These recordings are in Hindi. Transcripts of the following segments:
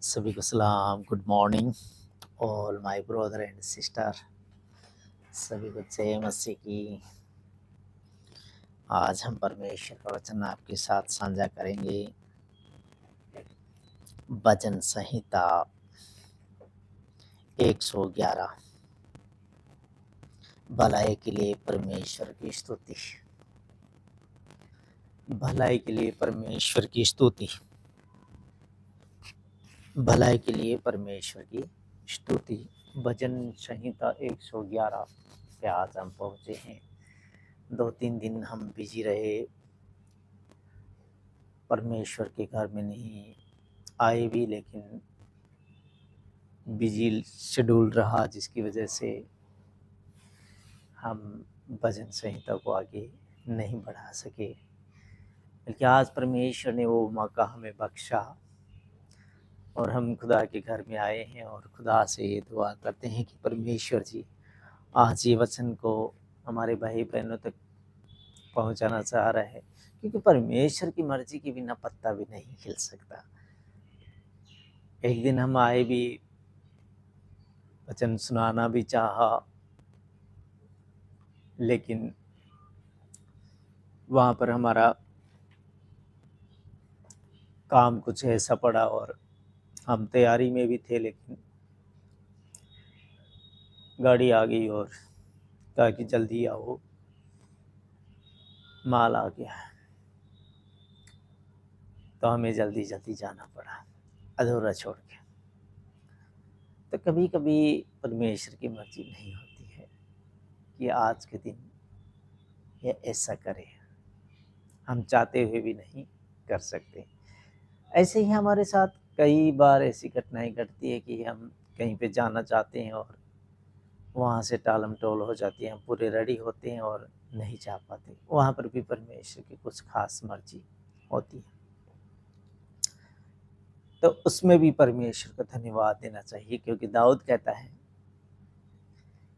सभी को सलाम, good morning all my brother and sister. सभी को जय मसीह की। आज हम परमेश्वर का वचन आपके साथ साझा करेंगे। भजन संहिता 111। भलाई के लिए परमेश्वर की स्तुति। भलाई के लिए परमेश्वर की स्तुति। भलाई के लिए परमेश्वर की स्तुति। भजन संहिता 111 पे आज हम पहुँचे हैं। 2-3 दिन हम बिजी रहे, परमेश्वर के घर में नहीं आए भी, लेकिन बिजी शेड्यूल रहा, जिसकी वजह से हम भजन संहिता को आगे नहीं बढ़ा सके। बल्कि आज परमेश्वर ने वो मौका हमें बख्शा और हम खुदा के घर में आए हैं और खुदा से ये दुआ करते हैं कि परमेश्वर जी आज ये वचन को हमारे भाई बहनों तक पहुंचाना चाह रहे हैं, क्योंकि परमेश्वर की मर्जी के बिना पत्ता भी नहीं खिल सकता। एक दिन हम आए भी, वचन सुनाना भी चाहा, लेकिन वहाँ पर हमारा काम कुछ ऐसा पड़ा और हम तैयारी में भी थे, लेकिन गाड़ी आ गई और कहा कि जल्दी आओ, माल आ गया है। तो हमें जल्दी जल्दी जाना पड़ा अधूरा छोड़ के। तो कभी कभी परमेश्वर की मर्जी नहीं होती है कि आज के दिन ये ऐसा करे, हम चाहते हुए भी नहीं कर सकते। ऐसे ही हमारे साथ कई बार ऐसी घटनाएं घटती है कि हम कहीं पे जाना चाहते हैं और वहाँ से टालम टोल हो जाती है। हम पूरे रेडी होते हैं और नहीं जा पाते। वहाँ पर भी परमेश्वर की कुछ खास मर्जी होती है, तो उसमें भी परमेश्वर को धन्यवाद देना चाहिए। क्योंकि दाऊद कहता है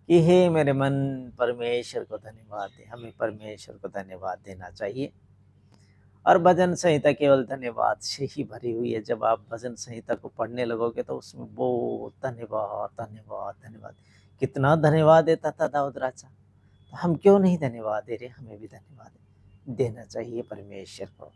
कि हे मेरे मन परमेश्वर को धन्यवाद दे। हमें परमेश्वर को धन्यवाद देना चाहिए। और भजन संहिता केवल धन्यवाद से ही भरी हुई है। जब आप भजन संहिता को पढ़ने लगोगे तो उसमें बहुत धन्यवाद धन्यवाद धन्यवाद, कितना धन्यवाद देता था दाऊद राजा। तो हम क्यों नहीं धन्यवाद दे रहे? हमें भी धन्यवाद देना चाहिए परमेश्वर को।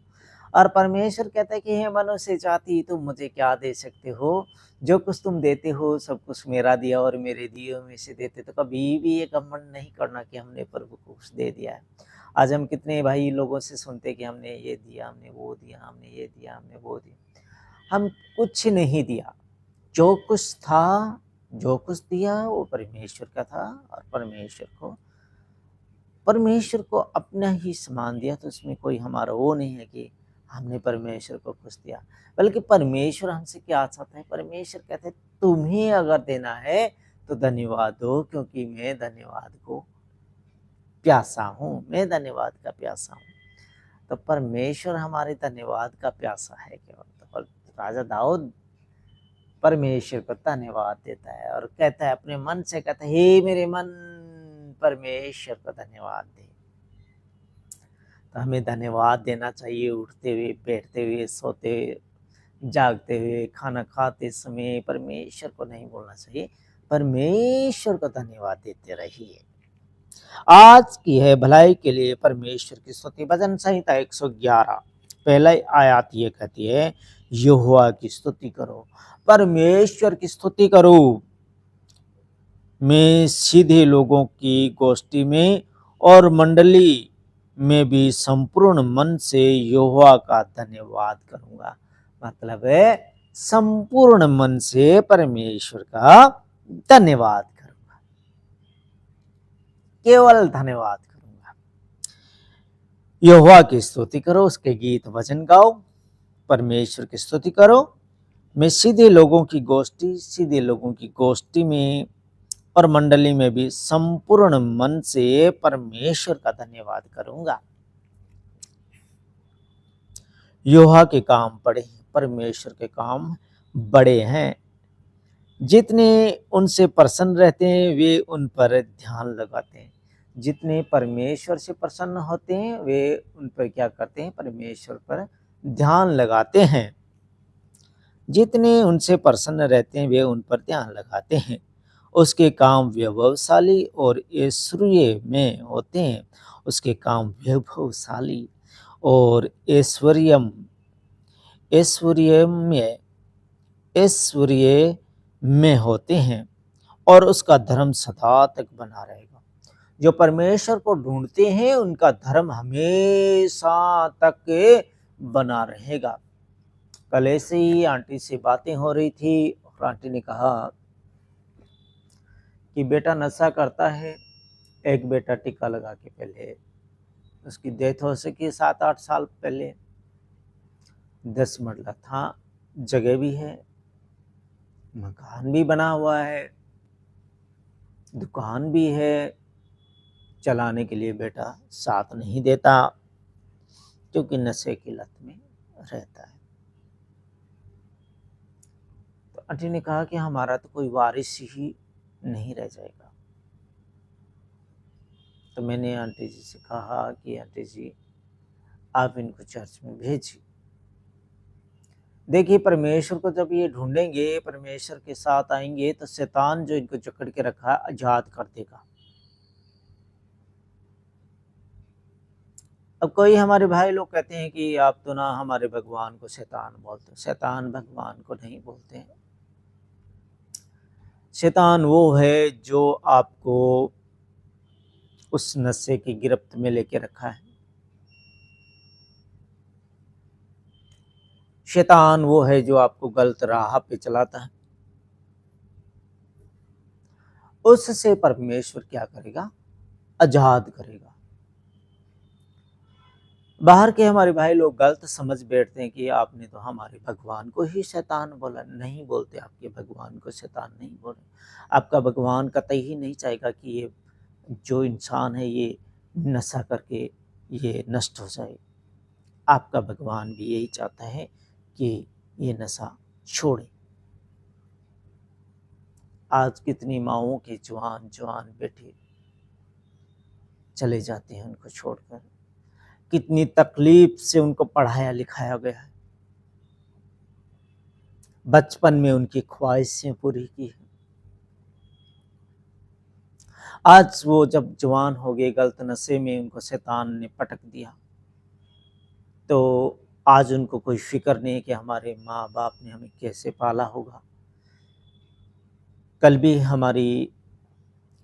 और परमेश्वर कहता है कि हे मनुष्य जाति, तुम मुझे क्या दे सकते हो? जो कुछ तुम देते हो सब कुछ मेरा दिया और मेरे दिए में से देते। तो कभी भी ये घमंड नहीं करना कि हमने प्रभु को कुछ दे दिया है। आज हम कितने भाई लोगों से सुनते कि हमने ये दिया, हमने वो दिया, हमने ये दिया, हमने वो दिया। हम कुछ नहीं दिया। जो कुछ था, जो कुछ दिया वो परमेश्वर का था और परमेश्वर को अपना ही समान दिया। तो उसमें कोई हमारा वो नहीं है कि हमने परमेश्वर को कुछ दिया, बल्कि परमेश्वर हमसे क्या चाहता है? परमेश्वर कहते हैं तुम्हें अगर देना है तो धन्यवाद दो, क्योंकि मैं धन्यवाद को प्यासा हूँ, मैं धन्यवाद का प्यासा हूँ। तो परमेश्वर हमारे धन्यवाद का प्यासा है केवल। तो राजा दाऊद परमेश्वर को धन्यवाद देता है और कहता है, अपने मन से कहता है, हे मेरे मन परमेश्वर को धन्यवाद दे। तो हमें धन्यवाद देना चाहिए। उठते हुए, बैठते हुए, सोते हुए, जागते हुए, खाना खाते समय परमेश्वर को नहीं बोलना चाहिए, परमेश्वर को धन्यवाद देते रहिए। आज की है भलाई के लिए परमेश्वर की स्तुति। भजन संहिता 111 पहला आयत ये कहती है, यहोवा की स्तुति करो, परमेश्वर की स्तुति करो। मैं सीधे लोगों की गोष्ठी में और मंडली में भी संपूर्ण मन से यहोवा का धन्यवाद करूंगा। मतलब है संपूर्ण मन से परमेश्वर का धन्यवाद करूंगा, केवल धन्यवाद करूंगा। यहोवा की स्तुति करो, उसके गीत वचन गाओ, परमेश्वर की स्तुति करो। मैं सीधे लोगों की गोष्ठी में और मंडली में भी संपूर्ण मन से परमेश्वर का धन्यवाद करूंगा। यहोवा के काम बड़े हैं, परमेश्वर के काम बड़े हैं। जितने उनसे प्रसन्न रहते हैं वे उन पर ध्यान लगाते हैं। जितने परमेश्वर से प्रसन्न होते हैं वे उन पर क्या करते हैं? परमेश्वर पर ध्यान लगाते हैं। जितने उनसे प्रसन्न रहते हैं वे उन पर ध्यान लगाते हैं। उसके काम वैभवशाली और ऐश्वर्य में होते हैं। उसके काम वैभवशाली और ऐश्वर्य ऐश्वर्य में होते हैं और उसका धर्म सदा तक बना रहेगा। जो परमेश्वर को ढूंढते हैं उनका धर्म हमेशा तक बना रहेगा। कल ऐसे ही आंटी से बातें हो रही थी और आंटी ने कहा कि बेटा नशा करता है। एक बेटा टीका लगा के पहले उसकी डेथ हो सकी 7-8 साल पहले। 10 मरला था, जगह भी है, मकान भी बना हुआ है, दुकान भी है, चलाने के लिए बेटा साथ नहीं देता क्योंकि नशे की लत में रहता है। तो आंटी ने कहा कि हमारा तो कोई वारिस ही नहीं रह जाएगा। तो मैंने आंटी जी से कहा कि आंटी जी आप इनको चर्च में भेजिए। देखिए परमेश्वर को जब ये ढूंढेंगे, परमेश्वर के साथ आएंगे तो शैतान जो इनको जकड़ के रखा है आजाद कर देगा। अब कोई हमारे भाई लोग कहते हैं कि आप तो ना हमारे भगवान को शैतान बोलते हो। शैतान भगवान को नहीं बोलते हैं। शैतान वो है जो आपको उस नशे की गिरफ्त में लेके रखा है। शैतान वो है जो आपको गलत राह पे चलाता है। उससे परमेश्वर क्या करेगा? आजाद करेगा। बाहर के हमारे भाई लोग गलत समझ बैठते हैं कि आपने तो हमारे भगवान को ही शैतान बोला। नहीं बोलते, आपके भगवान को शैतान नहीं बोले। आपका भगवान कतई ही नहीं चाहेगा कि ये जो इंसान है ये नशा करके ये नष्ट हो जाए। आपका भगवान भी यही चाहता है कि ये नशा छोड़े। आज कितनी माओं के जवान जवान बेटे चले जाते हैं उनको छोड़कर। कितनी तकलीफ से उनको पढ़ाया लिखाया गया है, बचपन में उनकी ख्वाहिशें पूरी की है। आज वो जब जवान हो गए, गलत नशे में उनको शैतान ने पटक दिया, तो आज उनको कोई फिक्र नहीं है कि हमारे माँ बाप ने हमें कैसे पाला होगा। कल भी हमारी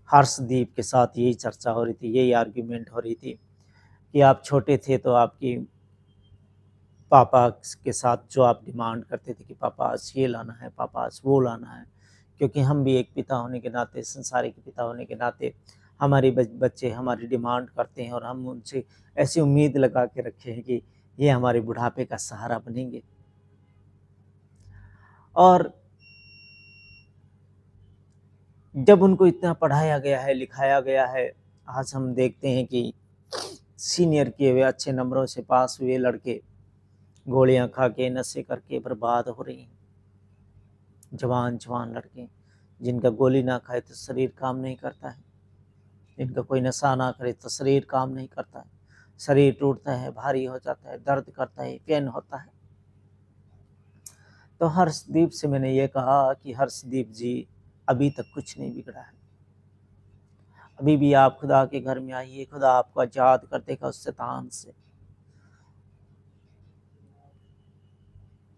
हर्षदीप के साथ यही चर्चा हो रही थी, यही आर्ग्यूमेंट हो रही थी कि आप छोटे थे तो आपकी पापा के साथ जो आप डिमांड करते थे कि पापा आज ये लाना है, पापा आज वो लाना है, क्योंकि हम भी एक पिता होने के नाते, संसारिक पिता होने के नाते हमारे बच्चे हमारी डिमांड करते हैं और हम उनसे ऐसी उम्मीद लगा के रखे हैं कि ये हमारे बुढ़ापे का सहारा बनेंगे। और जब उनको इतना पढ़ाया गया है, लिखाया गया है, आज हम देखते हैं कि सीनियर किए हुए अच्छे नंबरों से पास हुए लड़के गोलियां खा के नशे करके बर्बाद हो रही हैं। जवान जवान लड़के जिनका गोली ना खाए तो शरीर काम नहीं करता है, जिनका कोई नशा ना करे तो शरीर काम नहीं करता है, शरीर टूटता है, भारी हो जाता है, दर्द करता है, पेन होता है। तो हर्षदीप से मैंने ये कहा कि हर्षदीप जी अभी तक कुछ नहीं बिगड़ा है। अभी भी आप खुदा के घर में आइए, खुदा आपको आजाद कर देगा उस शैतान से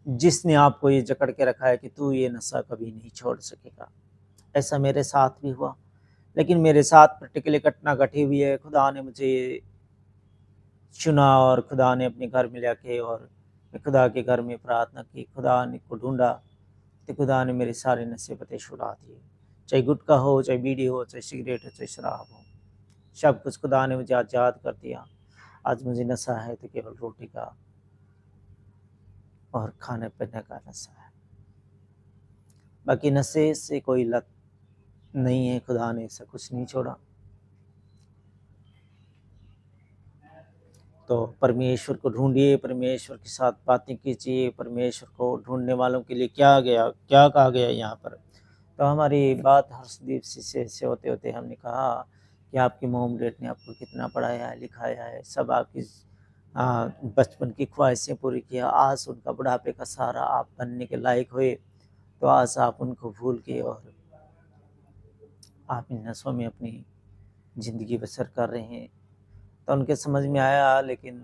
जिसने आपको ये जकड़ के रखा है कि तू ये नशा कभी नहीं छोड़ सकेगा। ऐसा मेरे साथ भी हुआ, लेकिन मेरे साथ पर्टिकुलर घटना घटी हुई है। खुदा ने मुझे चुना और खुदा ने अपने घर में लाके और मैं खुदा के घर में प्रार्थना की, खुदा ने को ढूंढा तो खुदा ने मेरे सारे नशे पते छुड़ा दिए। चाहे गुटखा हो, चाहे बीड़ी हो, चाहे सिगरेट हो, चाहे शराब हो, सब कुछ खुदा ने मुझे आज़ाद कर दिया। आज मुझे नशा है तो केवल रोटी का और खाने पीने का नशा है। बाकी नशे से कोई लत नहीं है, खुदा ने ऐसा कुछ नहीं छोड़ा। तो परमेश्वर को ढूंढिए, परमेश्वर के साथ बातें कीजिए। परमेश्वर को ढूंढने वालों के लिए क्या कहा गया यहाँ पर। तो हमारी बात हर्षदीप से होते होते हमने कहा कि आपकी मोम डेट ने आपको कितना पढ़ाया है, लिखाया है, सब आपकी बचपन की ख्वाहिशें पूरी किया, आज उनका बुढ़ापे का सहारा आप बनने के लायक हुए, तो आज आप उनको भूल के और आप इन नशों में अपनी ज़िंदगी बसर कर रहे हैं। तो उनके समझ में आया, लेकिन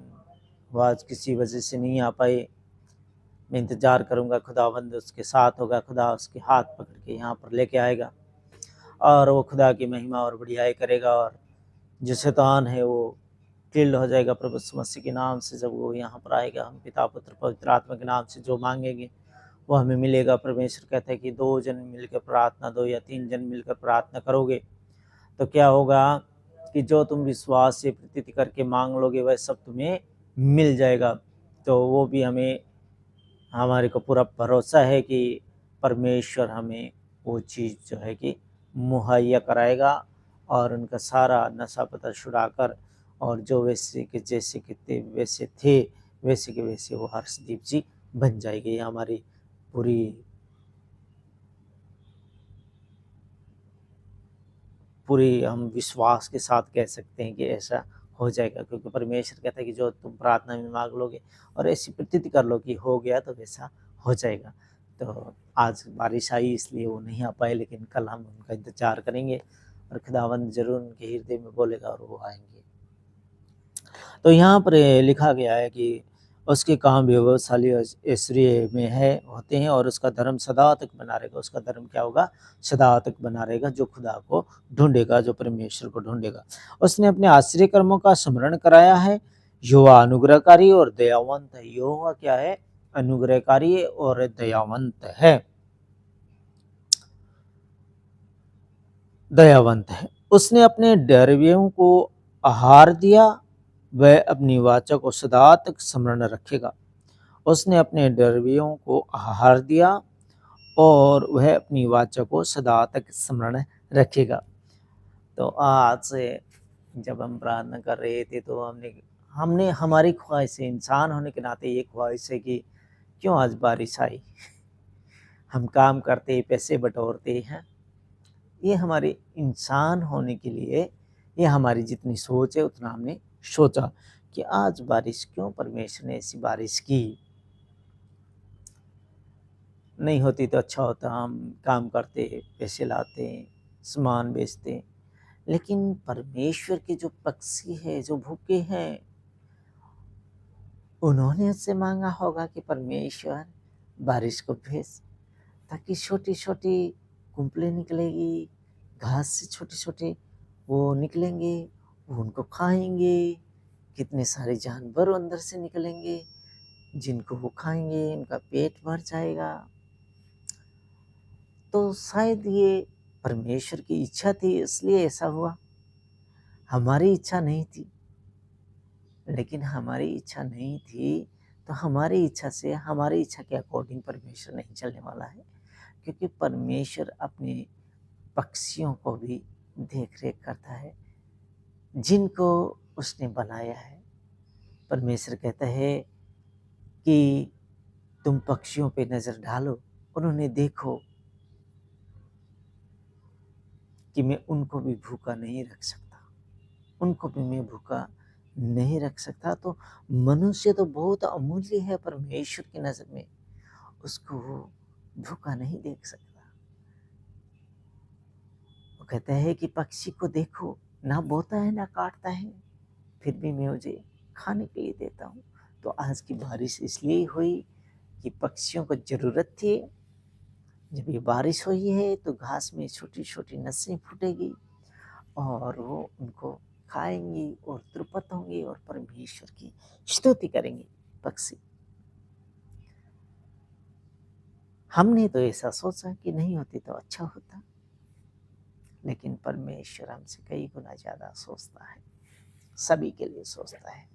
वो आज किसी वजह से नहीं आ पाए। मैं इंतज़ार करूँगा, खुदावंद उसके साथ होगा, खुदा उसके हाथ पकड़ के यहाँ पर लेके आएगा और वो खुदा की महिमा और बढ़ियाई करेगा, और जो शैतान है वो टिल्ड हो जाएगा प्रभु यीशु मसीह के नाम से। जब वो यहाँ पर आएगा, हम पिता, पुत्र, पवित्र आत्मा के नाम से जो माँगेंगे वो हमें मिलेगा। परमेश्वर कहता है कि 2 जन मिलकर प्रार्थना, 2 या 3 जन मिलकर प्रार्थना करोगे तो क्या होगा कि जो तुम विश्वास से प्रतीति करके माँग लोगे वह सब तुम्हें मिल जाएगा। तो वो भी हमारे को पूरा भरोसा है कि परमेश्वर हमें वो चीज़ जो है कि मुहैया कराएगा, और उनका सारा नशा पता छुड़ाकर, और जो वैसे के जैसे के थे वैसे थे, वैसे के वैसे वो हर्षदीप जी बन जाएंगे। ये हमारी पूरी पूरी हम विश्वास के साथ कह सकते हैं कि ऐसा हो जाएगा, क्योंकि परमेश्वर कहता है कि जो तुम प्रार्थना में मांग लोगे और ऐसी प्रतीति कर लो कि हो गया, तो वैसा हो जाएगा। तो आज बारिश आई इसलिए वो नहीं आ पाए, लेकिन कल हम उनका इंतजार करेंगे और खुदावंद जरूर उनके हृदय में बोलेगा और वो आएंगे। तो यहाँ पर लिखा गया है कि उसके काम वैभवशाली और ऐश्वर्य में है होते हैं, और उसका धर्म सदा तक बना रहेगा। उसका धर्म क्या होगा? सदा तक बना रहेगा, जो खुदा को ढूंढेगा, जो परमेश्वर को ढूंढेगा। उसने अपने आश्चर्य कर्मों का स्मरण कराया है। यहोवा अनुग्रहकारी और दयावंत है। यहोवा क्या है? अनुग्रहकारी और दयावंत है। दयावंत है। उसने अपने डरवियों को आहार दिया, वह अपनी वाचा को सदा तक स्मरण रखेगा। उसने अपने डरवियों को आहार दिया और वह अपनी वाचा को सदा तक स्मरण रखेगा। तो आज से जब हम प्रार्थना कर रहे थे, तो हमने हमने हमारी ख्वाहिश है, इंसान होने के नाते ये ख्वाहिश है कि क्यों आज बारिश आई। हम काम करते, पैसे बटोरते हैं, ये हमारे इंसान होने के लिए, ये हमारी जितनी सोच है उतना हमने सोचा कि आज बारिश क्यों, परमेश्वर ने ऐसी बारिश की। नहीं होती तो अच्छा होता, हम काम करते, पैसे लाते, सामान बेचते। लेकिन परमेश्वर के जो पक्षी है, जो भूखे हैं, उन्होंने उससे मांगा होगा कि परमेश्वर बारिश को भेज, ताकि छोटी छोटी कुंपलें निकलेगी, घास से छोटे छोटे वो निकलेंगे, वो उनको खाएंगे। कितने सारे जानवर अंदर से निकलेंगे जिनको वो खाएंगे, उनका पेट भर जाएगा। तो शायद ये परमेश्वर की इच्छा थी, इसलिए ऐसा हुआ। हमारी इच्छा नहीं थी, लेकिन हमारी इच्छा नहीं थी तो हमारी इच्छा से, हमारी इच्छा के अकॉर्डिंग परमेश्वर नहीं चलने वाला है, क्योंकि परमेश्वर अपने पक्षियों को भी देख रेख करता है जिनको उसने बनाया है। परमेश्वर कहता है कि तुम पक्षियों पे नज़र डालो, उन्होंने देखो कि मैं उनको भी भूखा नहीं रख सकता, उनको भी मैं भूखा नहीं रख सकता। तो मनुष्य तो बहुत अमूल्य है परमेश्वर की नज़र में, उसको वो भूखा नहीं देख सकता। वो कहता है कि पक्षी को देखो, ना बोता है ना काटता है, फिर भी मैं मुझे खाने के लिए देता हूँ। तो आज की बारिश इसलिए हुई कि पक्षियों को ज़रूरत थी। जब ये बारिश हुई है तो घास में छोटी छोटी नसें फूटेगी और वो उनको खाएंगी और तृप्त होंगी और परमेश्वर की स्तुति करेंगे पक्षी। हमने तो ऐसा सोचा कि नहीं होती तो अच्छा होता, लेकिन परमेश्वर हमसे कई गुना ज़्यादा सोचता है, सभी के लिए सोचता है।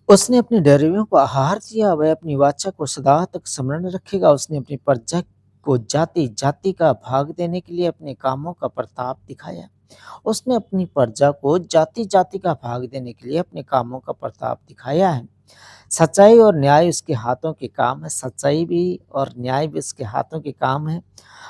उसने अपने डरवियों को आहार दिया, वह अपनी वाचा को सदा तक स्मरण रखेगा। उसने अपनी प्रजा को जाति जाति का भाग देने के लिए अपने कामों का प्रताप दिखाया। उसने अपनी प्रजा को जाति जाति का भाग देने के लिए अपने कामों का प्रताप दिखाया है। सच्चाई और न्याय उसके हाथों के काम है, सच्चाई भी और न्याय भी उसके हाथों के काम है।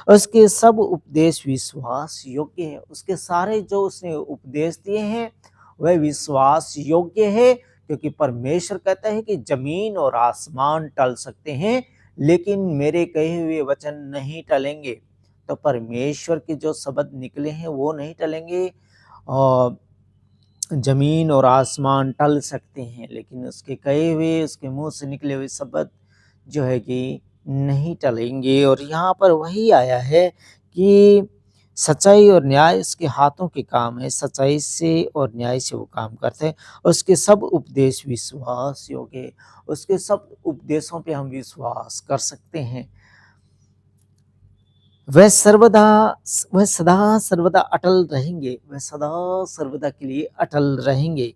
उसके सब उपदेश विश्वास योग्य है। उसके सारे जो उसने उपदेश दिए हैं वह विश्वास योग्य है, क्योंकि परमेश्वर कहता है कि जमीन और आसमान टल सकते हैं लेकिन मेरे कहे हुए वचन नहीं टलेंगे। तो परमेश्वर के जो शब्द निकले हैं वो नहीं टलेंगे। और जमीन और आसमान टल सकते हैं लेकिन उसके कहे हुए, उसके मुंह से निकले हुए शब्द जो है कि नहीं टलेंगे। और यहाँ पर वही आया है कि सच्चाई और न्याय उसके हाथों के काम है, सच्चाई से और न्याय से वो काम करते हैं। उसके सब उपदेश विश्वास योग्य है, उसके सब उपदेशों पे हम विश्वास कर सकते हैं। वह सदा सर्वदा अटल रहेंगे, वह सदा सर्वदा के लिए अटल रहेंगे।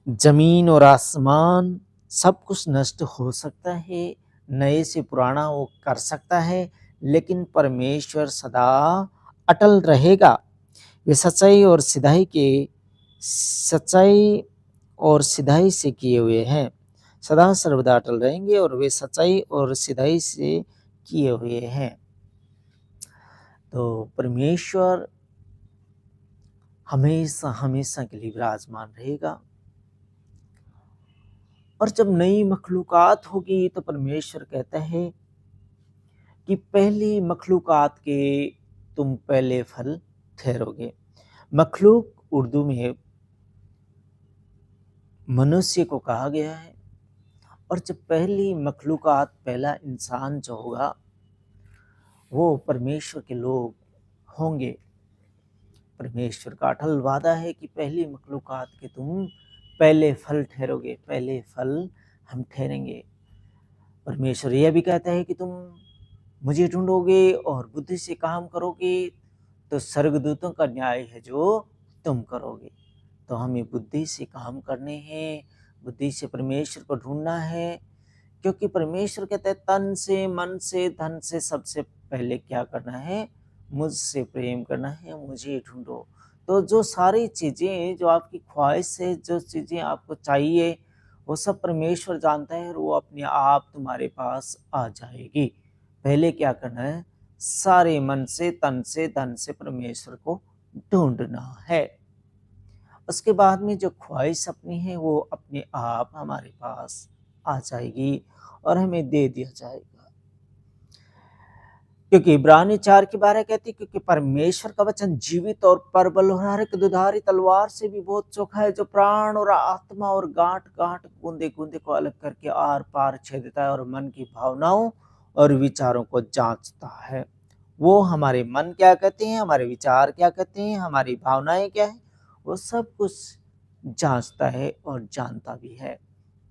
जमीन और आसमान सब कुछ नष्ट हो सकता है, नए से पुराना वो कर सकता है, लेकिन परमेश्वर सदा अटल रहेगा। वे सच्चाई और सिधाई से किए हुए हैं, सदा सर्वदा अटल रहेंगे और वे सच्चाई और सिधाई से किए हुए हैं। तो परमेश्वर हमेशा हमेशा के लिए विराजमान रहेगा। और जब नई मखलूकात होगी तो परमेश्वर कहता है कि पहली मखलूकात के तुम पहले फल ठहरोगे। मखलूक उर्दू में मनुष्य को कहा गया है। और जब पहली मखलूकात, पहला इंसान जो होगा वो परमेश्वर के लोग होंगे। परमेश्वर का अटल वादा है कि पहली मखलूकात के तुम पहले फल ठहरोगे, पहले फल हम ठहरेंगे। परमेश्वर यह भी कहता है कि तुम मुझे ढूंढोगे और बुद्धि से काम करोगे तो स्वर्गदूतों का न्याय है जो तुम करोगे। तो हमें बुद्धि से काम करने हैं, बुद्धि से परमेश्वर को ढूंढना है, क्योंकि परमेश्वर कहता है तन से, मन से, धन से सबसे पहले क्या करना है, मुझसे प्रेम करना है, मुझे ढूंढो। तो जो सारी चीज़ें, जो आपकी ख्वाहिश है, जो चीज़ें आपको चाहिए, वो सब परमेश्वर जानता है और वो अपने आप तुम्हारे पास आ जाएगी। पहले क्या करना है, सारे मन से, तन से, धन से परमेश्वर को ढूंढना है। उसके बाद में जो ख्वाहिश अपनी है वो अपने आप हमारे पास आ जाएगी और हमें दे दिया जाएगा। क्योंकि इब्रानी 4:12 कहती है, क्योंकि परमेश्वर का वचन जीवित और प्रबल और हर एक दुधारी तलवार से भी बहुत चोखा है, जो प्राण और आत्मा और गांठ गांठ, गूंदे गूंदे को अलग करके आर पार छेदता है और मन की भावनाओं और विचारों को जांचता है। वो हमारे मन क्या कहते हैं, हमारे विचार क्या कहते हैं, हमारी भावनाएं क्या है, वो सब कुछ जांचता है और जानता भी है।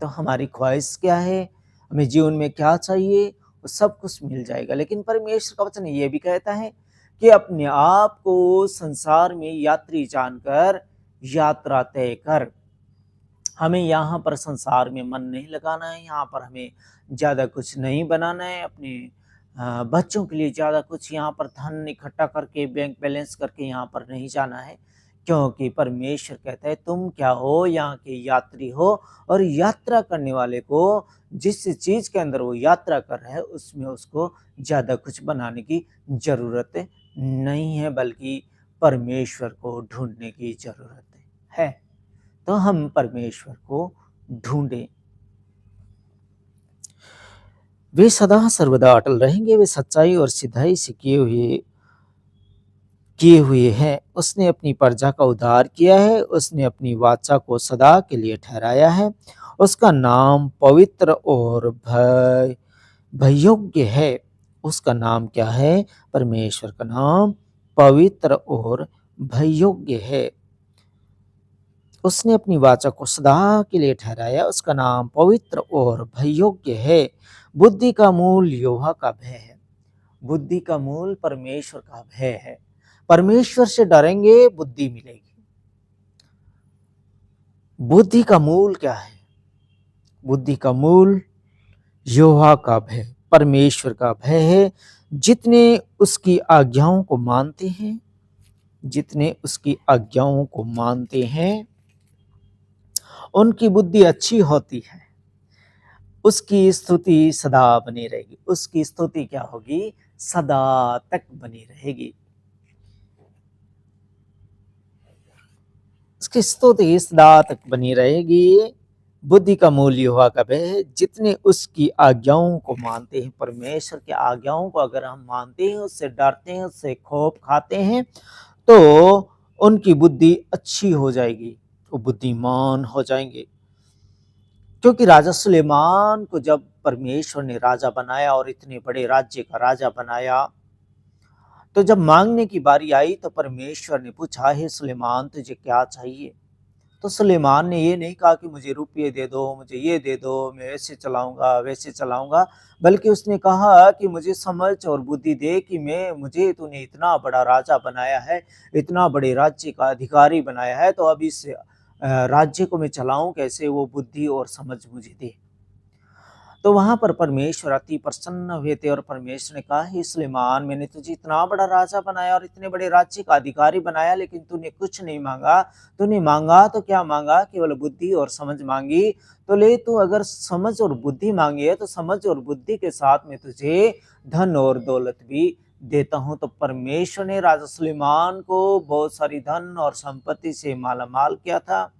तो हमारी ख्वाहिश क्या है, हमें जीवन में क्या चाहिए, वो सब कुछ मिल जाएगा। लेकिन परमेश्वर का वचन ये भी कहता है कि अपने आप को संसार में यात्री जानकर यात्रा तय कर। हमें यहाँ पर संसार में मन नहीं लगाना है, यहाँ पर हमें ज़्यादा कुछ नहीं बनाना है, अपने बच्चों के लिए ज़्यादा कुछ यहाँ पर धन इकट्ठा करके, बैंक बैलेंस करके यहाँ पर नहीं जाना है। क्योंकि परमेश्वर कहता है तुम क्या हो, यहाँ के यात्री हो। और यात्रा करने वाले को जिस चीज़ के अंदर वो यात्रा कर रहा है उसमें उसको ज़्यादा कुछ बनाने की ज़रूरत नहीं है, बल्कि परमेश्वर को ढूंढने की ज़रूरत है। तो हम परमेश्वर को ढूंढें। वे सदा सर्वदा अटल रहेंगे, वे सच्चाई और सिधाई से किए हुए हैं। उसने अपनी प्रजा का उद्धार किया है, उसने अपनी वाचा को सदा के लिए ठहराया है। उसका नाम पवित्र और भययोग्य है। उसका नाम क्या है, परमेश्वर का नाम पवित्र और भययोग्य है। उसने अपनी वाचा को सदा के लिए ठहराया, उसका नाम पवित्र और भययोग्य है। बुद्धि का मूल यहोवा का भय है। बुद्धि का मूल परमेश्वर का भय है। परमेश्वर से डरेंगे, बुद्धि मिलेगी। बुद्धि का मूल क्या है, बुद्धि का मूल यहोवा का भय, परमेश्वर का भय है। जितने उसकी आज्ञाओं को मानते हैं, जितने उसकी आज्ञाओं को मानते हैं, उनकी बुद्धि अच्छी होती है। उसकी स्तुति सदा बनी रहेगी। उसकी स्तुति क्या होगी, सदा तक बनी रहेगी। उसकी स्तुति सदा तक बनी रहेगी। बुद्धि का मूल यहोवा का भय है। जितने उसकी आज्ञाओं को मानते हैं, परमेश्वर की आज्ञाओं को अगर हम मानते हैं, उससे डरते हैं, उससे खौफ खाते हैं, तो उनकी बुद्धि अच्छी हो जाएगी, वो बुद्धिमान हो जाएंगे। क्योंकि राजा सुलेमान को जब परमेश्वर ने राजा बनाया और इतने बड़े राज्य का राजा बनाया, तो जब मांगने की बारी आई तो परमेश्वर ने पूछा, हे सुलेमान तुझे क्या चाहिए? तो सुलेमान ने ये नहीं कहा कि मुझे रुपये दे दो, मुझे ये दे दो, मैं ऐसे चलाऊंगा वैसे चलाऊंगा, बल्कि उसने कहा कि मुझे समझ और बुद्धि दे कि मुझे तूने इतना बड़ा राजा बनाया है, इतना बड़े राज्य का अधिकारी बनाया है, तो अब इस राज्य को मैं चलाऊं कैसे, वो बुद्धि और समझ मुझे दे। तो वहां पर परमेश्वर अति प्रसन्न हुए थे और परमेश्वर ने कहा, हे सुलेमान, मैंने तुझे इतना बड़ा राजा बनाया और इतने बड़े राज्य का अधिकारी बनाया, लेकिन तूने कुछ नहीं मांगा। तूने मांगा तो क्या मांगा? केवल बुद्धि और समझ मांगी। तो ले, तू अगर समझ और बुद्धि मांगी है तो समझ और बुद्धि के साथ में तुझे धन और दौलत भी देता हूं। तो परमेश्वर ने राजा सुलेमान को बहुत सारी धन और संपत्ति से मालामाल किया था।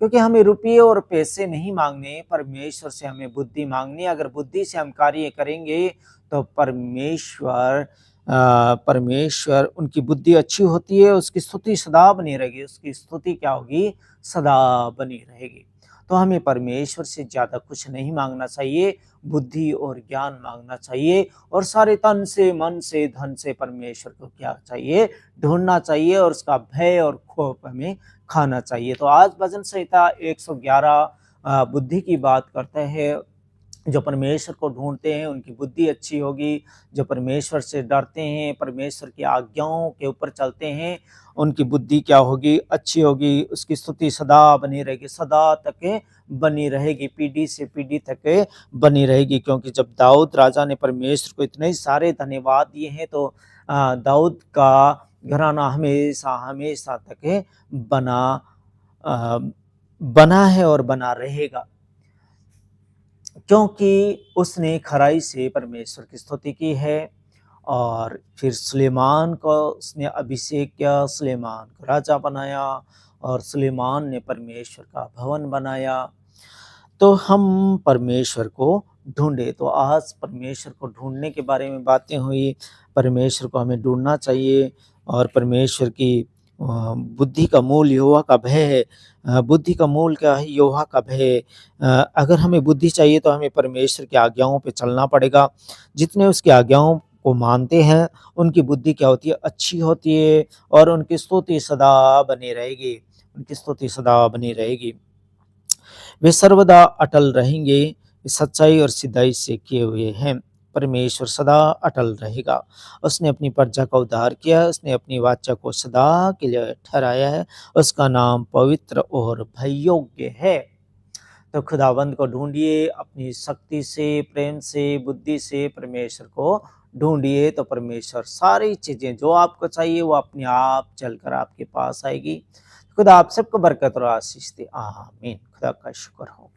क्योंकि हमें रुपये और पैसे नहीं मांगने, परमेश्वर से हमें बुद्धि मांगनी। अगर बुद्धि से हम कार्य करेंगे तो परमेश्वर उनकी बुद्धि अच्छी होती है, उसकी स्तुति सदा बनी रहेगी। उसकी स्तुति क्या होगी? सदा बनी रहेगी। तो हमें परमेश्वर से ज़्यादा कुछ नहीं मांगना चाहिए, बुद्धि और ज्ञान मांगना चाहिए, और सारे तन से, मन से, धन से परमेश्वर को क्या चाहिए? ढूंढना चाहिए, और उसका भय और खौफ हमें खाना चाहिए। तो आज भजन संहिता 111 बुद्धि की बात करते हैं। जो परमेश्वर को ढूंढते हैं उनकी बुद्धि अच्छी होगी। जो परमेश्वर से डरते हैं, परमेश्वर की आज्ञाओं के ऊपर चलते हैं, उनकी बुद्धि क्या होगी? अच्छी होगी। उसकी स्तुति सदा बनी रहेगी, सदा तक बनी रहेगी, पीढ़ी से पीढ़ी तक बनी रहेगी। क्योंकि जब दाऊद राजा ने परमेश्वर को इतने सारे धन्यवाद दिए हैं, तो दाऊद का घराना हमेशा हमेशा तक बना अ, बना है और बना रहेगा, क्योंकि उसने खराई से परमेश्वर की स्तुति की है। और फिर सुलेमान को उसने अभिषेक किया, सुलेमान को राजा बनाया, और सुलेमान ने परमेश्वर का भवन बनाया। तो हम परमेश्वर को ढूंढे। तो आज परमेश्वर को ढूंढने के बारे में बातें हुई। परमेश्वर को हमें ढूंढना चाहिए, और परमेश्वर की बुद्धि का मूल यहोवा का भय है। बुद्धि का मूल क्या है? यहोवा का भय है। अगर हमें बुद्धि चाहिए तो हमें परमेश्वर की आज्ञाओं पे चलना पड़ेगा। जितने उसकी आज्ञाओं को मानते हैं, उनकी बुद्धि क्या होती है? अच्छी होती है, और उनकी स्तुति सदा बनी रहेगी, उनकी स्तुति सदा बनी रहेगी। वे सर्वदा अटल रहेंगे, सच्चाई और सिधाई से किए हुए हैं। परमेश्वर सदा अटल रहेगा। उसने अपनी प्रजा का उद्धार किया, उसने अपनी वाचा को सदा के लिए ठहराया है। उसका नाम पवित्र और भययोग्य है। तो खुदावंद को ढूंढिए, अपनी शक्ति से, प्रेम से, बुद्धि से परमेश्वर को ढूंढिए, तो परमेश्वर सारी चीजें जो आपको चाहिए वो अपने आप चलकर आपके पास आएगी। खुदा आप सबको बरकत और आशीष दे। आमीन। खुदा का शुक्र हो।